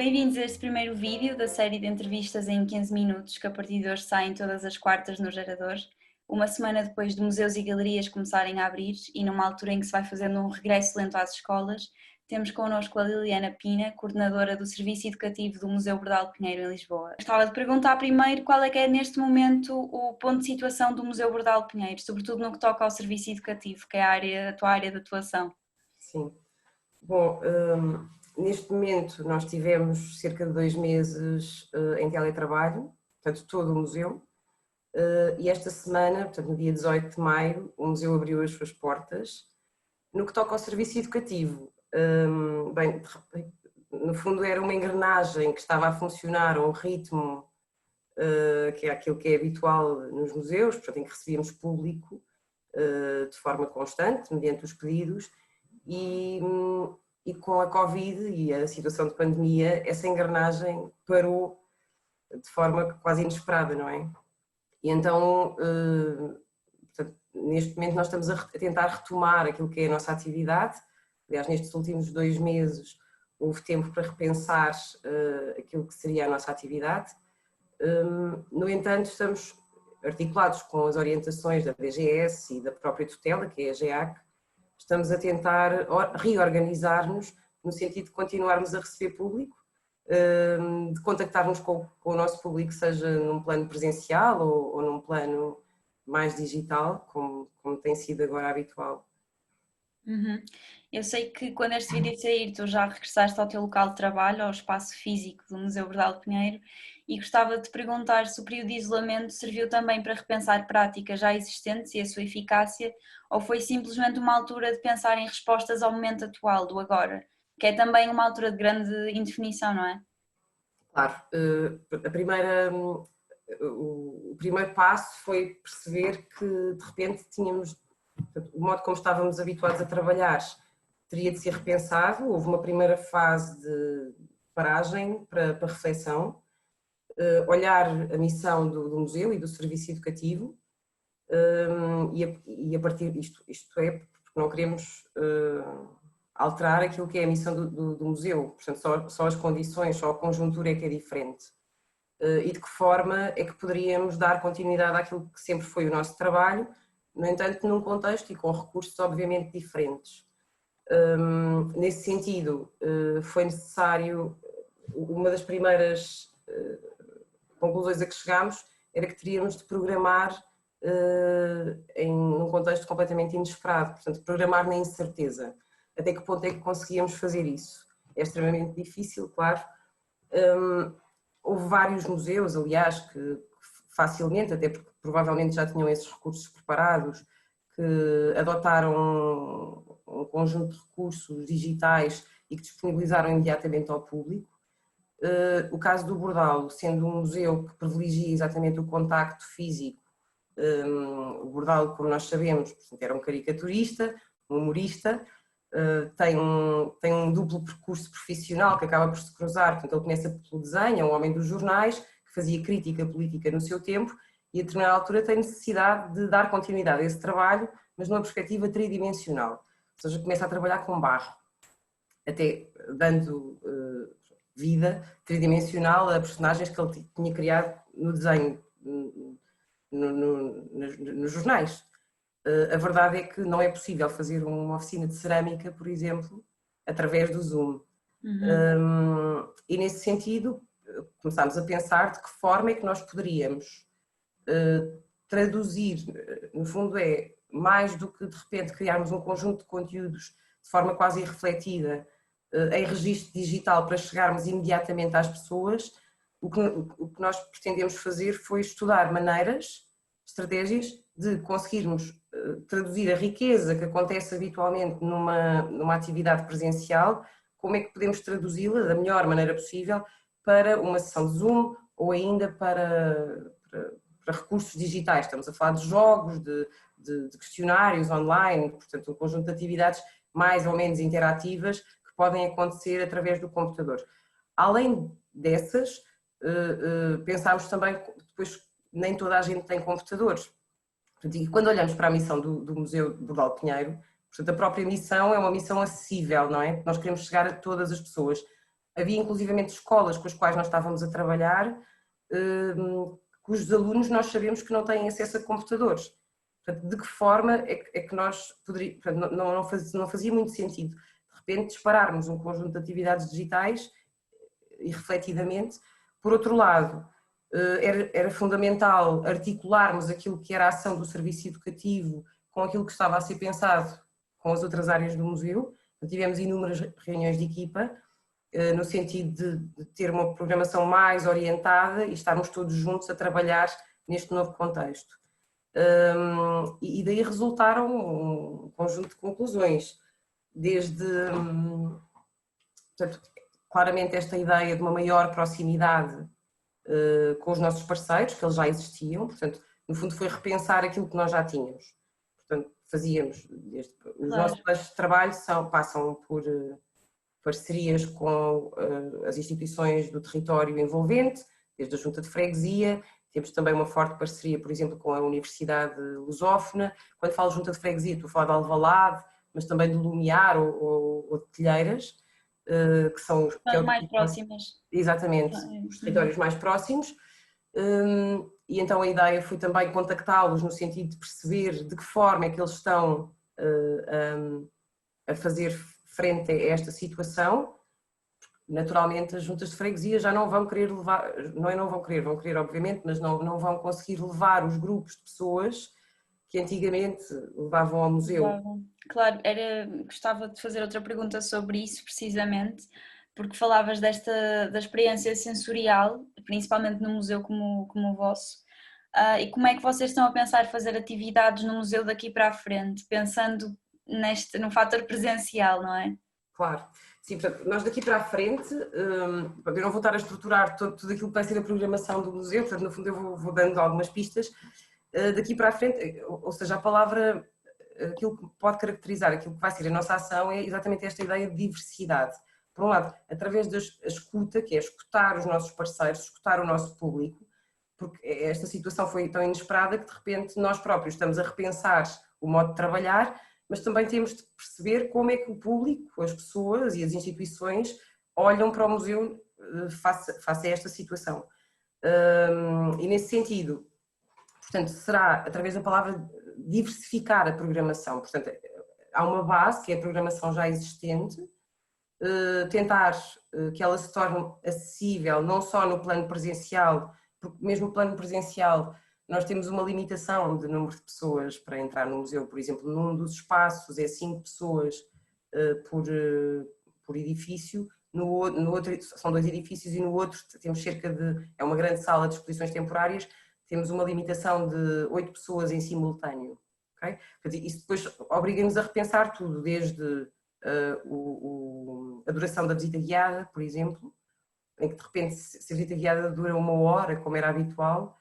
Bem-vindos a este primeiro vídeo da série de entrevistas em 15 minutos que a partir de hoje saem todas as quartas no Gerador, uma semana depois de museus e galerias começarem a abrir e numa altura em que se vai fazendo um regresso lento às escolas, temos connosco a Liliana Pina, coordenadora do Serviço Educativo do Museu Bordal Pinheiro em Lisboa. Gostava de perguntar primeiro qual é que é neste momento o ponto de situação do Museu Bordal Pinheiro, sobretudo no que toca ao serviço educativo, que é a tua área de atuação. Sim. Bom, neste momento nós tivemos cerca de 2 meses em teletrabalho, portanto todo o museu, e esta semana, portanto no dia 18 de maio, o museu abriu as suas portas. No que toca ao serviço educativo, bem, no fundo era uma engrenagem que estava a funcionar a um ritmo que é aquilo que é habitual nos museus, portanto em que recebíamos público de forma constante, mediante os pedidos, e com a Covid e a situação de pandemia, essa engrenagem parou de forma quase inesperada, não é? E então, portanto, neste momento nós estamos a tentar retomar aquilo que é a nossa atividade. Aliás, nestes últimos 2 meses houve tempo para repensar aquilo que seria a nossa atividade. No entanto, estamos articulados com as orientações da DGS e da própria tutela, que é a GEAC. Estamos a tentar reorganizar-nos no sentido de continuarmos a receber público, de contactarmos com o nosso público, seja num plano presencial ou num plano mais digital, como tem sido agora habitual. Uhum. Eu sei que quando este vídeo sair tu já regressaste ao teu local de trabalho, ao espaço físico do Museu Bordal de Pinheiro, e gostava de te perguntar se o período de isolamento serviu também para repensar práticas já existentes e a sua eficácia, ou foi simplesmente uma altura de pensar em respostas ao momento atual, do agora, que é também uma altura de grande indefinição, não é? Claro, o primeiro passo foi perceber que de repente tínhamos, o modo como estávamos habituados a trabalhar teria de ser repensado. Houve uma primeira fase de paragem para reflexão, olhar a missão do museu e do serviço educativo, e a partir disto, isto é, porque não queremos alterar aquilo que é a missão do museu, portanto só as condições, só a conjuntura é que é diferente. E de que forma é que poderíamos dar continuidade àquilo que sempre foi o nosso trabalho, no entanto num contexto e com recursos obviamente diferentes. Nesse sentido, foi necessário, uma das primeiras conclusões a que chegámos era que teríamos de programar num contexto completamente inesperado, portanto programar na incerteza. Até que ponto é que conseguíamos fazer isso? É extremamente difícil, claro. Houve vários museus, aliás, que facilmente, até porque provavelmente já tinham esses recursos preparados, que adotaram um conjunto de recursos digitais e que disponibilizaram imediatamente ao público. O caso do Bordal, sendo um museu que privilegia exatamente o contacto físico, o Bordal, como nós sabemos, era um caricaturista, um humorista, tem um duplo percurso profissional que acaba por se cruzar, portanto ele começa pelo desenho, é um homem dos jornais, que fazia crítica política no seu tempo e a determinada altura tem necessidade de dar continuidade a esse trabalho, mas numa perspectiva tridimensional, ou seja, começa a trabalhar com barro, até dando vida tridimensional a personagens que ele tinha criado no desenho, nos jornais. A verdade é que não é possível fazer uma oficina de cerâmica, por exemplo, através do Zoom. E nesse sentido começámos a pensar de que forma é que nós poderíamos traduzir, no fundo é mais do que de repente criarmos um conjunto de conteúdos de forma quase irrefletida em registro digital para chegarmos imediatamente às pessoas. O que nós pretendemos fazer foi estudar maneiras, estratégias de conseguirmos traduzir a riqueza que acontece habitualmente numa atividade presencial, como é que podemos traduzi-la da melhor maneira possível para uma sessão de Zoom ou ainda para recursos digitais. Estamos a falar de jogos, de questionários online, portanto um conjunto de atividades mais ou menos interativas que podem acontecer através do computador. Além dessas, pensámos também, depois nem toda a gente tem computadores. E quando olhamos para a missão do Museu Bordal Pinheiro, portanto, a própria missão é uma missão acessível, não é? Nós queremos chegar a todas as pessoas. Havia inclusivamente escolas com as quais nós estávamos a trabalhar, cujos alunos nós sabemos que não têm acesso a computadores. Portanto, de que forma é que nós poderíamos, não fazia muito sentido, de repente, dispararmos um conjunto de atividades digitais e refletidamente. Por outro lado, era fundamental articularmos aquilo que era a ação do serviço educativo com aquilo que estava a ser pensado com as outras áreas do museu. Tivemos inúmeras reuniões de equipa, no sentido de ter uma programação mais orientada e estarmos todos juntos a trabalhar neste novo contexto. E daí resultaram um conjunto de conclusões, desde, portanto, claramente esta ideia de uma maior proximidade com os nossos parceiros, que eles já existiam, portanto, no fundo foi repensar aquilo que nós já tínhamos. Portanto, fazíamos, os nossos planos de trabalho passam por parcerias com as instituições do território envolvente, desde a Junta de Freguesia, temos também uma forte parceria, por exemplo, com a Universidade Lusófona. Quando falo Junta de Freguesia, estou a falar de Alvalade, mas também de Lumiar ou de Telheiras, que são mais próximas. Exatamente, os territórios mais próximos. E então a ideia foi também contactá-los no sentido de perceber de que forma é que eles estão a fazer frente a esta situação. Naturalmente as juntas de freguesia já não vão querer levar, vão querer obviamente, mas não vão conseguir levar os grupos de pessoas que antigamente levavam ao museu. Claro, gostava de fazer outra pergunta sobre isso precisamente, porque falavas da experiência sensorial, principalmente no museu como o vosso, e como é que vocês estão a pensar fazer atividades no museu daqui para a frente, pensando no fator presencial, não é? Claro. Sim, portanto, nós daqui para a frente, eu não vou estar a estruturar tudo aquilo que vai ser a programação do museu, portanto, no fundo eu vou dando algumas pistas. Daqui para a frente, ou seja, a palavra, aquilo que pode caracterizar aquilo que vai ser a nossa ação é exatamente esta ideia de diversidade. Por um lado, através da escuta, que é escutar os nossos parceiros, escutar o nosso público, porque esta situação foi tão inesperada que de repente nós próprios estamos a repensar o modo de trabalhar, mas também temos de perceber como é que o público, as pessoas e as instituições olham para o museu face a esta situação. E nesse sentido, portanto, será através da palavra diversificar a programação. Portanto, há uma base, que é a programação já existente, tentar que ela se torne acessível não só no plano presencial, porque mesmo no plano presencial nós temos uma limitação de número de pessoas para entrar no museu. Por exemplo, num dos espaços é 5 pessoas por edifício, no outro são 2 edifícios e no outro temos é uma grande sala de exposições temporárias, temos uma limitação de 8 pessoas em simultâneo. Okay? Isso depois obriga-nos a repensar tudo, desde a duração da visita guiada, por exemplo, em que de repente se a visita guiada dura 1 hora, como era habitual,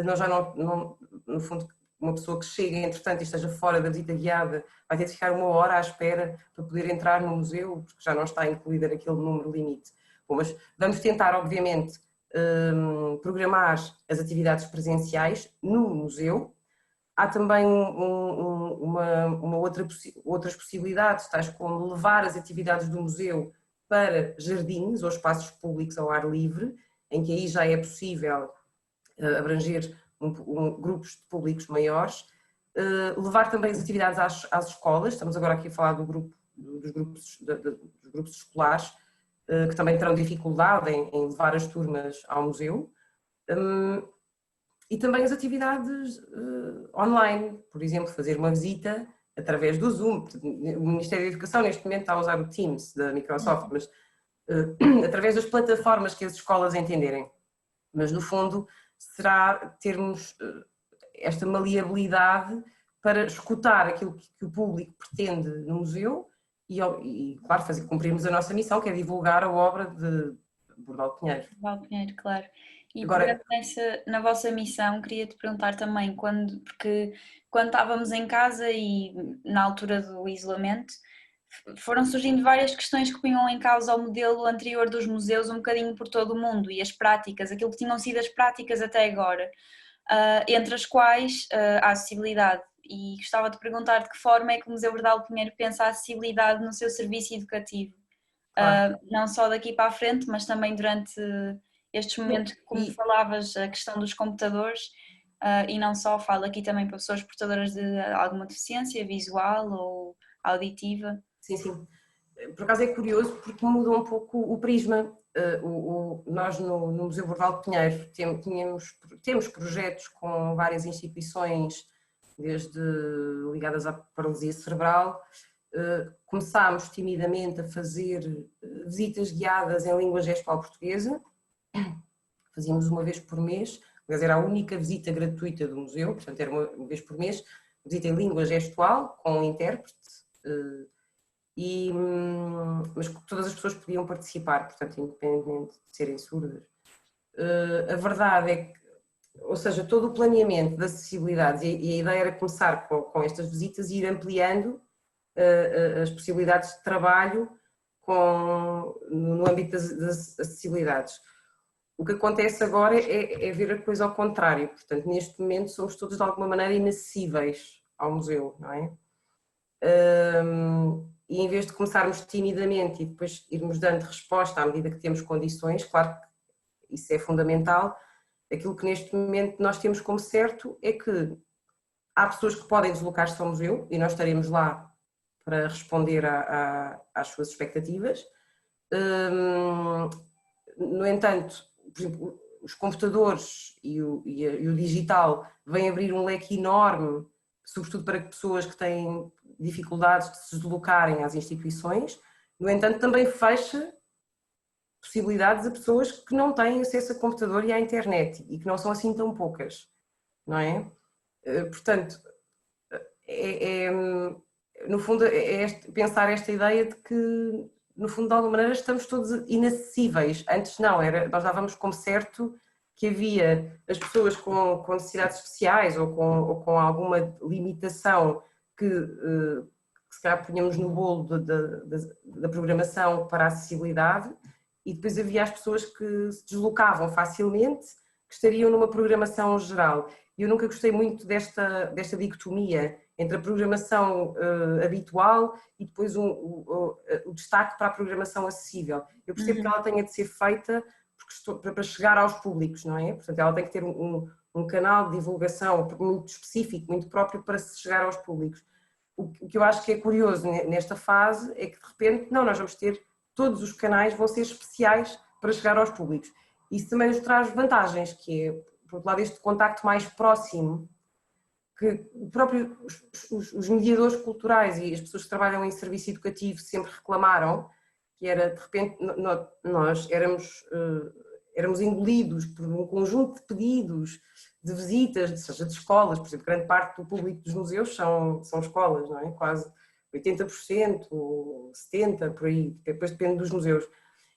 nós já não, no fundo, uma pessoa que chega entretanto e esteja fora da visita guiada vai ter de ficar 1 hora à espera para poder entrar no museu, porque já não está incluída naquele número limite. Bom, mas vamos tentar, obviamente, programar as atividades presenciais no museu. Há também outras possibilidades, tais como levar as atividades do museu para jardins ou espaços públicos ao ar livre, em que aí já é possível abranger grupos de públicos maiores. Levar também as atividades às escolas, estamos agora aqui a falar dos grupos escolares, que também terão dificuldade em levar as turmas ao museu. E também as atividades online, por exemplo, fazer uma visita através do Zoom. O Ministério da Educação neste momento está a usar o Teams da Microsoft, mas através das plataformas que as escolas entenderem. Mas no fundo será termos esta maleabilidade para escutar aquilo que o público pretende no museu e claro, cumprirmos a nossa missão, que é divulgar a obra de Bordal Pinheiro. Bordal Pinheiro, claro. E agora, na vossa missão, queria-te perguntar também, porque quando estávamos em casa e na altura do isolamento, foram surgindo várias questões que punham em causa o modelo anterior dos museus um bocadinho por todo o mundo e as práticas, aquilo que tinham sido as práticas até agora, entre as quais a acessibilidade. E gostava de perguntar de que forma é que o Museu Bordal Pinheiro pensa a acessibilidade no seu serviço educativo. Claro. não só daqui para a frente, mas também durante estes momentos, como falavas, a questão dos computadores, e não só, falo aqui também para pessoas portadoras de alguma deficiência visual ou auditiva. Sim, sim. Por acaso é curioso porque muda um pouco o prisma. Nós no Museu Bordal de Pinheiro temos projetos com várias instituições, desde ligadas à paralisia cerebral. Começámos timidamente a fazer visitas guiadas em língua gestual portuguesa, fazíamos uma vez por mês, mas era a única visita gratuita do museu, portanto era uma vez por mês, visita em língua gestual com um intérprete, mas todas as pessoas podiam participar, portanto independentemente de serem surdas. A verdade é que, ou seja, todo o planeamento das acessibilidades, e a ideia era começar com estas visitas e ir ampliando as possibilidades de trabalho no âmbito das acessibilidades. O que acontece agora é ver a coisa ao contrário, portanto neste momento somos todos de alguma maneira inacessíveis ao museu, não é? E em vez de começarmos timidamente e depois irmos dando resposta à medida que temos condições, claro que isso é fundamental, aquilo que neste momento nós temos como certo é que há pessoas que podem deslocar-se ao museu e nós estaremos lá para responder às suas expectativas. No entanto, por exemplo, os computadores e o digital vêm abrir um leque enorme, sobretudo para pessoas que têm dificuldades de se deslocarem às instituições. No entanto, também fecha possibilidades a pessoas que não têm acesso a computador e à internet e que não são assim tão poucas, não é? Portanto, no fundo, pensar esta ideia de que, no fundo, de alguma maneira, estamos todos inacessíveis. Antes não, nós dávamos como certo que havia as pessoas com necessidades especiais ou com alguma limitação que se calhar punhamos no bolo da programação para a acessibilidade, e depois havia as pessoas que se deslocavam facilmente, que estariam numa programação geral. E eu nunca gostei muito desta dicotomia entre a programação habitual e depois o destaque para a programação acessível. Eu percebo que ela tenha de ser feita para chegar aos públicos, não é? Portanto, ela tem que ter um canal de divulgação muito específico, muito próprio para se chegar aos públicos. O que eu acho que é curioso nesta fase é que, de repente, não, nós vamos ter, todos os canais vão ser especiais para chegar aos públicos. Isso também nos traz vantagens, que é, por outro lado, este contacto mais próximo, que os mediadores culturais e as pessoas que trabalham em serviço educativo sempre reclamaram, que era, de repente, nós éramos engolidos por um conjunto de pedidos, de visitas, seja de escolas, por exemplo, grande parte do público dos museus são escolas, não é? Quase 80%, 70%, por aí, depois depende dos museus.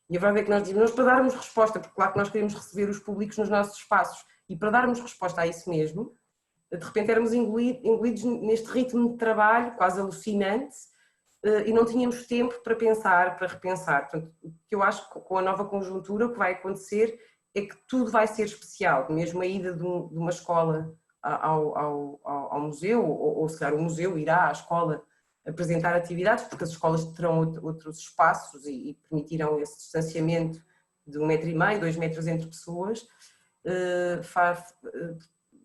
E a verdade é que nós dizíamos, para darmos resposta, porque claro que nós queríamos receber os públicos nos nossos espaços, e para darmos resposta a isso mesmo, de repente éramos engolidos neste ritmo de trabalho quase alucinante e não tínhamos tempo para pensar, para repensar. Portanto, o que eu acho que com a nova conjuntura o que vai acontecer é que tudo vai ser especial, mesmo a ida de uma escola ao museu, ou se calhar o museu irá à escola apresentar atividades, porque as escolas terão outros espaços e permitirão esse distanciamento de 1,5 m, 2 metros entre pessoas.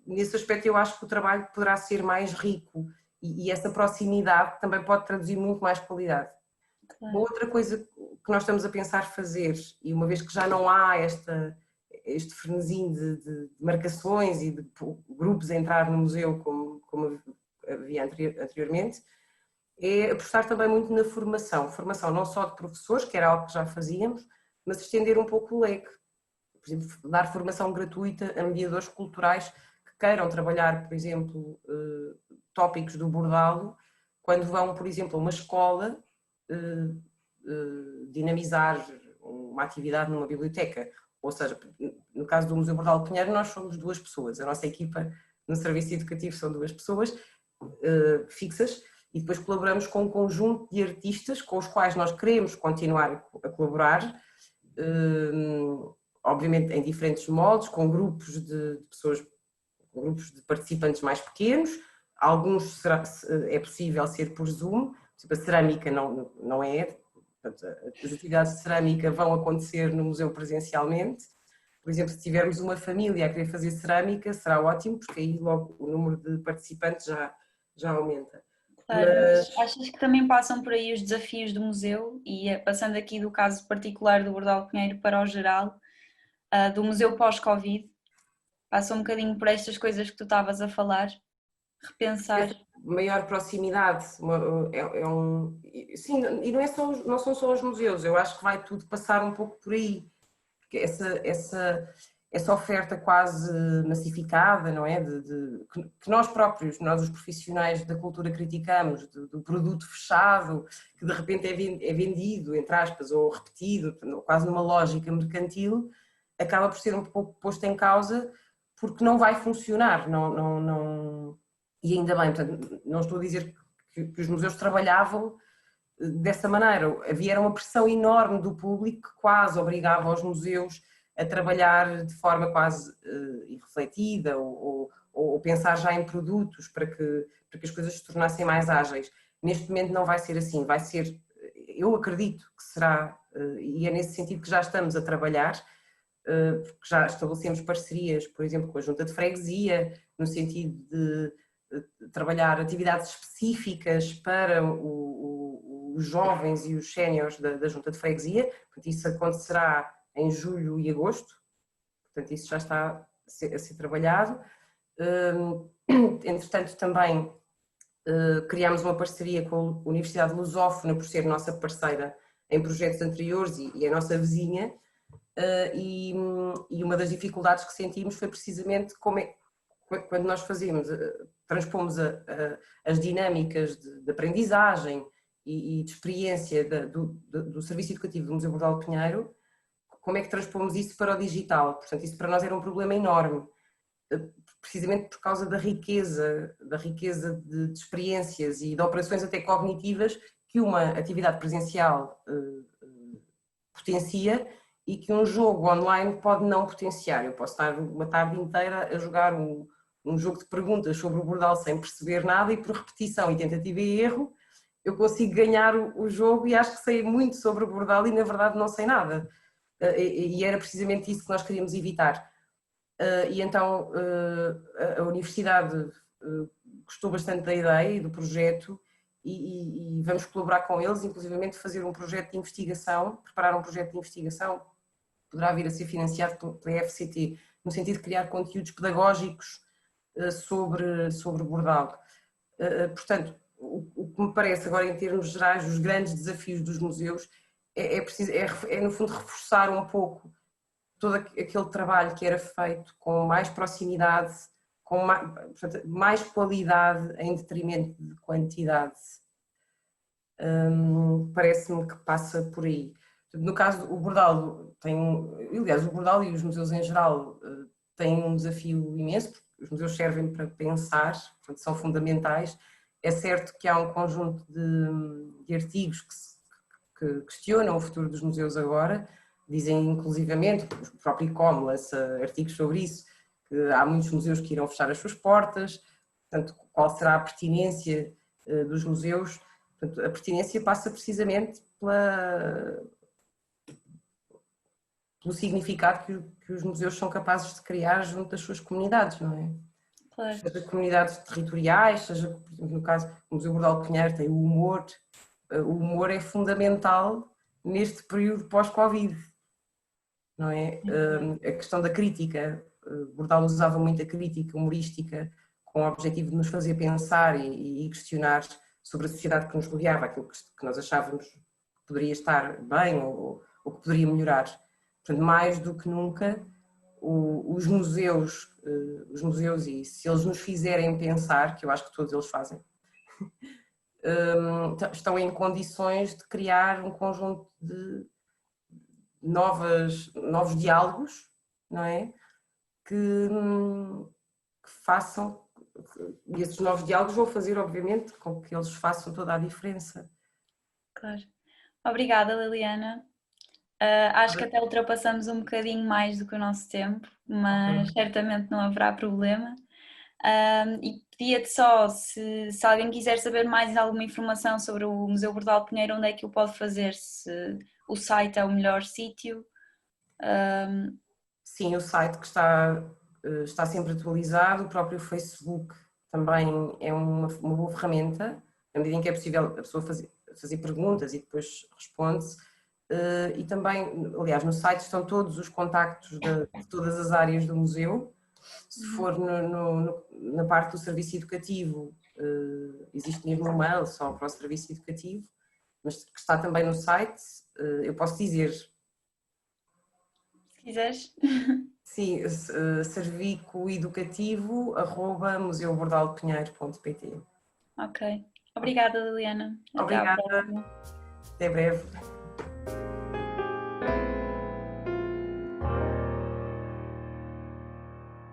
Nesse aspecto eu acho que o trabalho poderá ser mais rico e essa proximidade também pode traduzir muito mais qualidade. Claro. Outra coisa que nós estamos a pensar fazer, e uma vez que já não há este frenesim de marcações e de grupos a entrar no museu como havia anteriormente, é apostar também muito na formação não só de professores, que era algo que já fazíamos, mas estender um pouco o leque. Por exemplo, dar formação gratuita a mediadores culturais que queiram trabalhar, por exemplo, tópicos do bordalo, quando vão, por exemplo, a uma escola dinamizar uma atividade numa biblioteca. Ou seja, no caso do Museu Bordal de Pinheiro, nós somos 2 pessoas. A nossa equipa no serviço educativo são 2 pessoas fixas e depois colaboramos com um conjunto de artistas com os quais nós queremos continuar a colaborar, obviamente em diferentes moldes, com grupos de pessoas, com grupos de participantes mais pequenos. Alguns é possível ser por Zoom, tipo a cerâmica não é, Portanto, as atividades de cerâmica vão acontecer no museu presencialmente. Por exemplo, se tivermos uma família a querer fazer cerâmica, será ótimo, porque aí logo o número de participantes já aumenta. Claro, mas achas que também passam por aí os desafios do museu e passando aqui do caso particular do Bordal Pinheiro para o geral, do museu pós-Covid, passa um bocadinho por estas coisas que tu estavas a falar, repensar. Essa maior proximidade sim, e não, não são só os museus, eu acho que vai tudo passar um pouco por aí, porque essa oferta quase massificada, não é? Que nós próprios, nós os profissionais da cultura criticamos, do produto fechado, que de repente é vendido, entre aspas, ou repetido, quase numa lógica mercantil, acaba por ser um pouco posto em causa porque não vai funcionar, e ainda bem, portanto, não estou a dizer que os museus trabalhavam dessa maneira, havia uma pressão enorme do público que quase obrigava os museus a trabalhar de forma quase irrefletida ou pensar já em produtos para que as coisas se tornassem mais ágeis. Neste momento não vai ser assim, vai ser, eu acredito que será, e é nesse sentido que já estamos a trabalhar, porque já estabelecemos parcerias, por exemplo, com a Junta de Freguesia, no sentido de trabalhar atividades específicas para os jovens e os séniores da Junta de Freguesia, portanto isso acontecerá em julho e agosto, portanto isso já está a ser trabalhado. Entretanto também criámos uma parceria com a Universidade Lusófona por ser nossa parceira em projetos anteriores e a nossa vizinha, e uma das dificuldades que sentimos foi precisamente quando nós transpomos as dinâmicas de aprendizagem e de experiência do serviço educativo do Museu Bordal Pinheiro, como é que transpomos isso para o digital? Portanto, isso para nós era um problema enorme, precisamente por causa da riqueza de experiências e de operações até cognitivas que uma atividade presencial potencia e que um jogo online pode não potenciar. Eu posso estar uma tarde inteira a jogar um jogo de perguntas sobre o Bordal sem perceber nada e por repetição e tentativa e erro eu consigo ganhar o jogo e acho que sei muito sobre o Bordal e na verdade não sei nada. E era precisamente isso que nós queríamos evitar. E então a universidade gostou bastante da ideia e do projeto e vamos colaborar com eles, inclusivamente fazer um projeto de investigação, preparar um projeto de investigação, poderá vir a ser financiado pela FCT, no sentido de criar conteúdos pedagógicos sobre Bordal. Portanto, o que me parece agora em termos gerais, os grandes desafios dos museus é no fundo reforçar um pouco todo aquele trabalho que era feito com mais proximidade, com mais qualidade em detrimento de quantidade. Parece-me que passa por aí. No caso, o Bordal aliás, o Bordal e os museus em geral têm um desafio imenso, porque os museus servem para pensar, portanto são fundamentais. É certo que há um conjunto de artigos que questionam o futuro dos museus agora, dizem inclusivamente, o próprio ICOM lança artigos sobre isso, que há muitos museus que irão fechar as suas portas, portanto qual será a pertinência dos museus. Portanto, a pertinência passa precisamente pelo significado que os museus são capazes de criar junto das suas comunidades, não é? Claro. Seja comunidades territoriais, seja, por exemplo, no caso do Museu Bordal Pinheiro tem o humor é fundamental neste período pós-Covid, não é? A questão da crítica, Bordal usava muito a crítica humorística com o objetivo de nos fazer pensar e questionar sobre a sociedade que nos rodeava, aquilo que nós achávamos que poderia estar bem ou que poderia melhorar. Portanto, mais do que nunca, os museus, e se eles nos fizerem pensar, que eu acho que todos eles fazem, estão em condições de criar um conjunto de novos diálogos, não é? Que façam, e esses novos diálogos vão fazer, obviamente, com que eles façam toda a diferença. Claro. Obrigada, Liliana. Acho que até ultrapassamos um bocadinho mais do que o nosso tempo, mas certamente não haverá problema. E pedia-te só, se alguém quiser saber mais alguma informação sobre o Museu Bordal de Pinheiro, onde é que o pode fazer? Se o site é o melhor sítio? Sim, o site que está sempre atualizado, o próprio Facebook também é uma boa ferramenta, na medida em que é possível a pessoa fazer perguntas e depois responde-se. E também, aliás, no site estão todos os contactos de todas as áreas do museu. Se for na parte do serviço educativo, existe mesmo um mail só para o serviço educativo, mas que está também no site, eu posso dizer. Se quiseres. Sim, servicoeducativo@museobordaldepinheiro.pt. Ok. Obrigada, Liliana. Até à Obrigada, próxima. até breve.